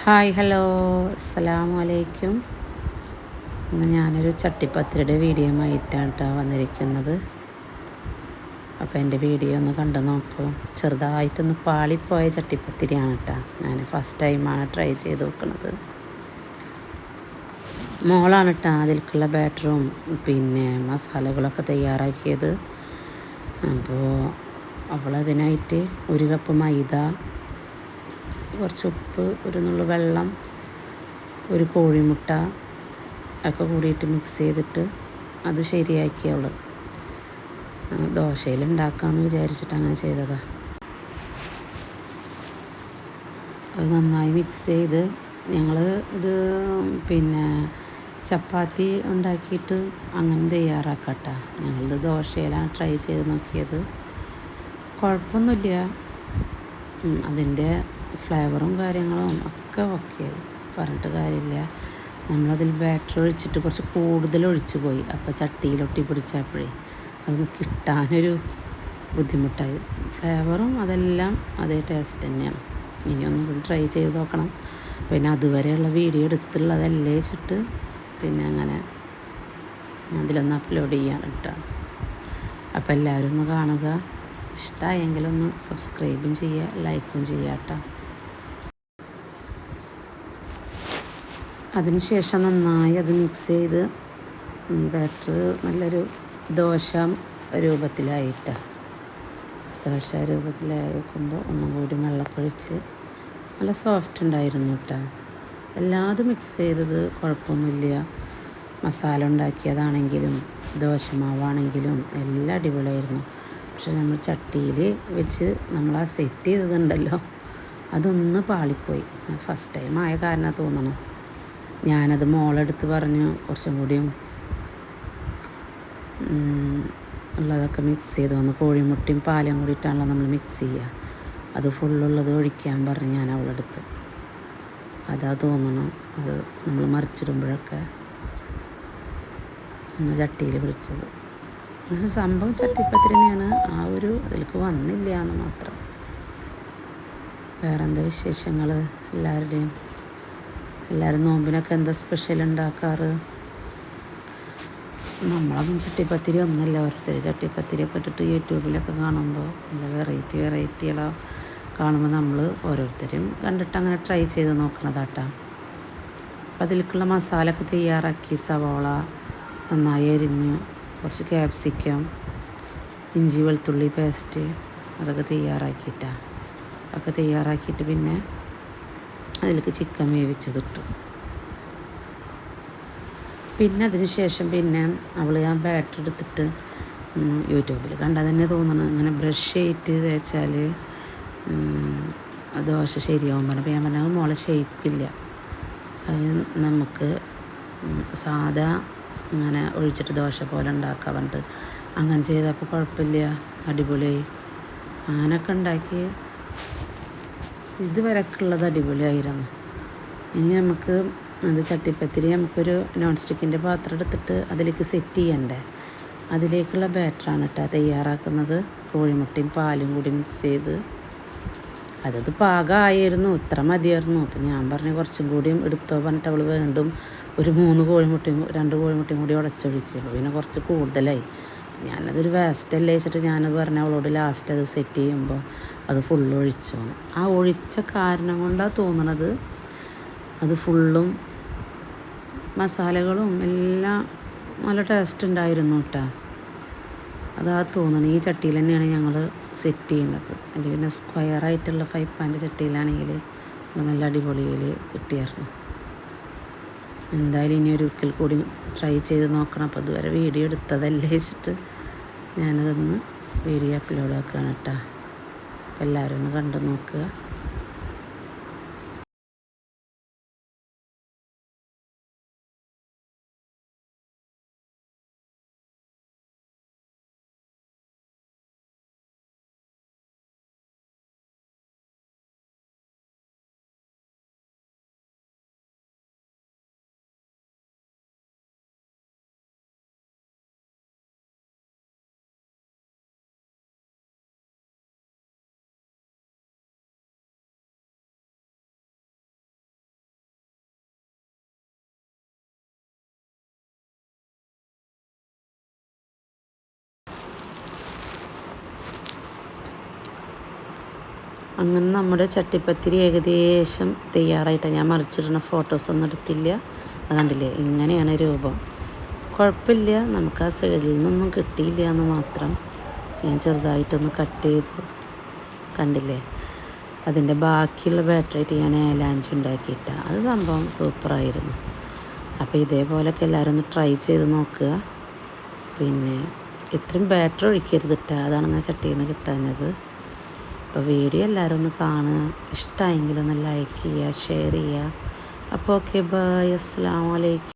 Hi hello അസ്സലാമു അലൈക്കും. ഇന്ന് ഞാനൊരു ചട്ടിപ്പത്തിരിയുടെ വീഡിയോയുമായിട്ടാണ് കേട്ടോ വന്നിരിക്കുന്നത്. അപ്പോൾ എൻ്റെ വീഡിയോ ഒന്ന് കണ്ടു നോക്കൂ. ചെറുതായിട്ടൊന്ന് പാളിപ്പോയ ചട്ടിപ്പത്തിരിയാണ് കേട്ടോ. ഞാൻ ഫസ്റ്റ് ടൈമാണ് ട്രൈ ചെയ്ത് നോക്കുന്നത്. മോളാണ് കേട്ടോ അതിലേക്കുള്ള ബാറ്ററും പിന്നെ മസാലകളൊക്കെ തയ്യാറാക്കിയത്. അപ്പോൾ അവളതിനായിട്ട് 1 കപ്പ് മൈദ, കുറച്ച് ഉപ്പ്, ഒരു നുള്ളു വെള്ളം, ഒരു കോഴിമുട്ട ഒക്കെ കൂടിയിട്ട് മിക്സ് ചെയ്തിട്ട് അത് ശരിയാക്കി അവൾ ദോശയിൽ ഉണ്ടാക്കാമെന്ന് വിചാരിച്ചിട്ട് അങ്ങനെ ചെയ്തതാണ്. അത് നന്നായി മിക്സ് ചെയ്ത് ഞങ്ങൾ ഇത് പിന്നെ ചപ്പാത്തി ഉണ്ടാക്കിയിട്ട് അങ്ങനെ തയ്യാറാക്കട്ടെ. ഞങ്ങളിത് ദോശയിലാണ് ട്രൈ ചെയ്ത് നോക്കിയത്. കുഴപ്പമൊന്നുമില്ല. അതിൻ്റെ ഫ്ലേവറും കാര്യങ്ങളും ഒക്കെ ഓക്കെ, പറഞ്ഞിട്ട് കാര്യമില്ല. നമ്മളതിൽ ബാറ്റർ ഒഴിച്ചിട്ട് കുറച്ച് കൂടുതൽ ഒഴിച്ചു പോയി. അപ്പോൾ ചട്ടിയിലൊട്ടി പിടിച്ചപ്പോഴേ അതൊന്ന് കിട്ടാനൊരു ബുദ്ധിമുട്ടായി. ഫ്ലേവറും അതെല്ലാം അതേ ടേസ്റ്റ് തന്നെയാണ്. ഇനിയൊന്നും കൂടി ട്രൈ ചെയ്ത് നോക്കണം. പിന്നെ അതുവരെയുള്ള വീഡിയോ എടുത്തുള്ളതല്ലേ വെച്ചിട്ട് പിന്നെ അങ്ങനെ അതിലൊന്ന് അപ്ലോഡ് ചെയ്യാൻ കേട്ടോ. അപ്പോൾ എല്ലാവരും ഒന്ന് കാണുക. ഇഷ്ടമായെങ്കിലൊന്ന് സബ്സ്ക്രൈബും ചെയ്യുക, ലൈക്കും ചെയ്യുക കേട്ടോ. അതിനുശേഷം നന്നായി അത് മിക്സ് ചെയ്ത് ബാറ്റർ നല്ലൊരു ദോശ രൂപത്തിലായിട്ട് വയ്ക്കുമ്പോൾ ഒന്നും കൂടി വെള്ളമൊഴിച്ച് നല്ല സോഫ്റ്റ് ഉണ്ടായിരുന്നു കേട്ടോ. എല്ലാതും മിക്സ് ചെയ്തത് കുഴപ്പമൊന്നുമില്ല. മസാല ഉണ്ടാക്കിയതാണെങ്കിലും ദോശമാവാണെങ്കിലും എല്ലാം അടിപൊളിയായിരുന്നു. പക്ഷെ നമ്മൾ ചട്ടിയിൽ വെച്ച് നമ്മൾ ആ സെറ്റ് ചെയ്തതുണ്ടല്ലോ, അതൊന്ന് പാളിപ്പോയി. ഫസ്റ്റ് ടൈം ആയ കാരണം തോന്നണം. ഞാനത് മോളെടുത്ത് പറഞ്ഞു കുറച്ചും കൂടിയും ഉള്ളതൊക്കെ മിക്സ് ചെയ്ത് വന്ന് കോഴിമുട്ടയും പാലും കൂടിയിട്ടാണല്ലോ നമ്മൾ മിക്സ് ചെയ്യുക. അത് ഫുള്ളുള്ളത് ഒഴിക്കാൻ പറഞ്ഞ് ഞാൻ അവളെടുത്ത്. അതാ തോന്നണം അത് നമ്മൾ മറിച്ചിടുമ്പോഴൊക്കെ ഒന്ന് ചട്ടിയിൽ പിടിച്ചത്. സംഭവം ചട്ടിപ്പത്തിരി തന്നെയാണ്. ആ ഒരു അതിലേക്ക് വന്നില്ല എന്ന് മാത്രം. വേറെന്താ വിശേഷങ്ങൾ എല്ലാവരുടെയും? എല്ലാവരും നോമ്പിനൊക്കെ എന്താ സ്പെഷ്യൽ ഉണ്ടാക്കാറ്? നമ്മളൊന്നും ചട്ടിപ്പത്തിരി ഒന്നുമില്ല. ഓരോരുത്തർ ചട്ടിപ്പത്തിരിയൊക്കെ ഇട്ടിട്ട് യൂട്യൂബിലൊക്കെ കാണുമ്പോൾ നല്ല വെറൈറ്റികളോ കാണുമ്പോൾ നമ്മൾ ഓരോരുത്തരും കണ്ടിട്ട് അങ്ങനെ ട്രൈ ചെയ്ത് നോക്കണതാട്ടാ. അപ്പോൾ അതിലേക്കുള്ള മസാലയൊക്കെ തയ്യാറാക്കി. സവോള നന്നായി അരിഞ്ഞു, കുറച്ച് ക്യാപ്സിക്കം, ഇഞ്ചി വെളുത്തുള്ളി പേസ്റ്റ് അതൊക്കെ തയ്യാറാക്കിയിട്ട് പിന്നെ അതിലേക്ക് ചിക്കൻ വേവിച്ചതിട്ടു. പിന്നെ അതിന് ശേഷം പിന്നെ അവൾ ആ ബാറ്റർ എടുത്തിട്ട് യൂട്യൂബിൽ കണ്ടാൽ തന്നെ തോന്നണം ഇങ്ങനെ ബ്രഷ് ചെയ്തിട്ട് തേച്ചാൽ ദോശ ശരിയാവും പറഞ്ഞു. അപ്പോൾ ഞാൻ പറഞ്ഞത് മോളെ ഷേപ്പില്ല, അത് നമുക്ക് സാധാ ഇങ്ങനെ ഒഴിച്ചിട്ട് ദോശ പോലെ ഉണ്ടാക്കാൻ പറഞ്ഞിട്ട് അങ്ങനെ ചെയ്തപ്പോൾ കുഴപ്പമില്ല, അടിപൊളിയായി. അങ്ങനെയൊക്കെ ഉണ്ടാക്കി ഇതുവരെയൊക്കെയുള്ളത് അടിപൊളിയായിരുന്നു. ഇനി നമുക്ക് അത് ചട്ടിപ്പത്തിരി നമുക്കൊരു നോൺ സ്റ്റിക്കിൻ്റെ പാത്രം എടുത്തിട്ട് അതിലേക്ക് സെറ്റ് ചെയ്യണ്ടേ. അതിലേക്കുള്ള ബാറ്ററാണ് കേട്ടോ തയ്യാറാക്കുന്നത്. കോഴിമുട്ടയും പാലും കൂടി മിക്സ് ചെയ്ത് അതത് പാകമായിരുന്നു, ഇത്ര മതിയായിരുന്നു. അപ്പം ഞാൻ പറഞ്ഞു കുറച്ചും കൂടിയും എടുത്തോ പറഞ്ഞിട്ട് അവൾ വീണ്ടും ഒരു 2 കോഴിമുട്ടയും കൂടി ഉടച്ചൊഴിച്ച്. അപ്പോൾ പിന്നെ കുറച്ച് കൂടുതലായി. ഞാനതൊരു വേസ്റ്റല്ലേ വെച്ചിട്ട് ഞാനത് പറഞ്ഞു അവളോട് ലാസ്റ്റ് അത് സെറ്റ് ചെയ്യുമ്പോൾ അത് ഫുള്ള് ഒഴിച്ചു. ആ ഒഴിച്ച കാരണം കൊണ്ടാണ് തോന്നണത് അത് ഫുള്ളും മസാലകളും എല്ലാം നല്ല ടേസ്റ്റ് ഉണ്ടായിരുന്നു കേട്ടോ. അതാ തോന്നണം. ഈ ചട്ടിയിൽ തന്നെയാണ് ഞങ്ങൾ സെറ്റ് ചെയ്യുന്നത്. അല്ലെങ്കിൽ പിന്നെ സ്ക്വയറായിട്ടുള്ള 5 പാൻ്റെ ചട്ടിയിലാണെങ്കിൽ നല്ല അടിപൊളിയിൽ കിട്ടിയായിരുന്നു. എന്തായാലും ഇനി ഒരിക്കൽ കൂടി ട്രൈ ചെയ്ത് നോക്കണം. അപ്പോൾ ഇതുവരെ വീഡിയോ എടുത്തതല്ലേ വെച്ചിട്ട് ഞാനതൊന്ന് വീഡിയോ അപ്ലോഡ് ആക്കുകയാണ് കേട്ടോ. അപ്പോൾ എല്ലാവരും ഒന്ന് കണ്ടു നോക്കുക. അങ്ങനെ നമ്മുടെ ചട്ടിപ്പത്തിരി ഏകദേശം തയ്യാറായിട്ടാണ്. ഞാൻ മറിച്ചിടുന്ന ഫോട്ടോസൊന്നും എടുത്തില്ല. അത് കണ്ടില്ലേ, ഇങ്ങനെയാണ് രൂപം. കുഴപ്പമില്ല, നമുക്ക് ആ സൈഡിൽ നിന്നൊന്നും കിട്ടിയില്ല എന്ന് മാത്രം. ഞാൻ ചെറുതായിട്ടൊന്ന് കട്ട് ചെയ്തു, കണ്ടില്ലേ. അതിൻ്റെ ബാക്കിയുള്ള ബാറ്ററായിട്ട് ഞാൻ ഏലാഞ്ചി ഉണ്ടാക്കിയിട്ടാണ്. അത് സംഭവം സൂപ്പറായിരുന്നു. അപ്പോൾ ഇതേപോലെയൊക്കെ എല്ലാവരും ഒന്ന് ട്രൈ ചെയ്ത് നോക്കുക. പിന്നെ ഇത്രയും ബാറ്റർ ഒഴിക്കരുത് കേട്ടോ, അതാണ് ഞാൻ ചട്ടിയിൽ നിന്ന് കിട്ടാഞ്ഞത്. അപ്പോൾ വീഡിയോ എല്ലാവരും ഒന്ന് കാണുക, ഇഷ്ടമായെങ്കിലൊന്ന് ലൈക്ക് ചെയ്യുക, ഷെയർ ചെയ്യുക. അപ്പോൾ ഓക്കെ, ബൈ, അസ്സലാമു അലൈക്കും.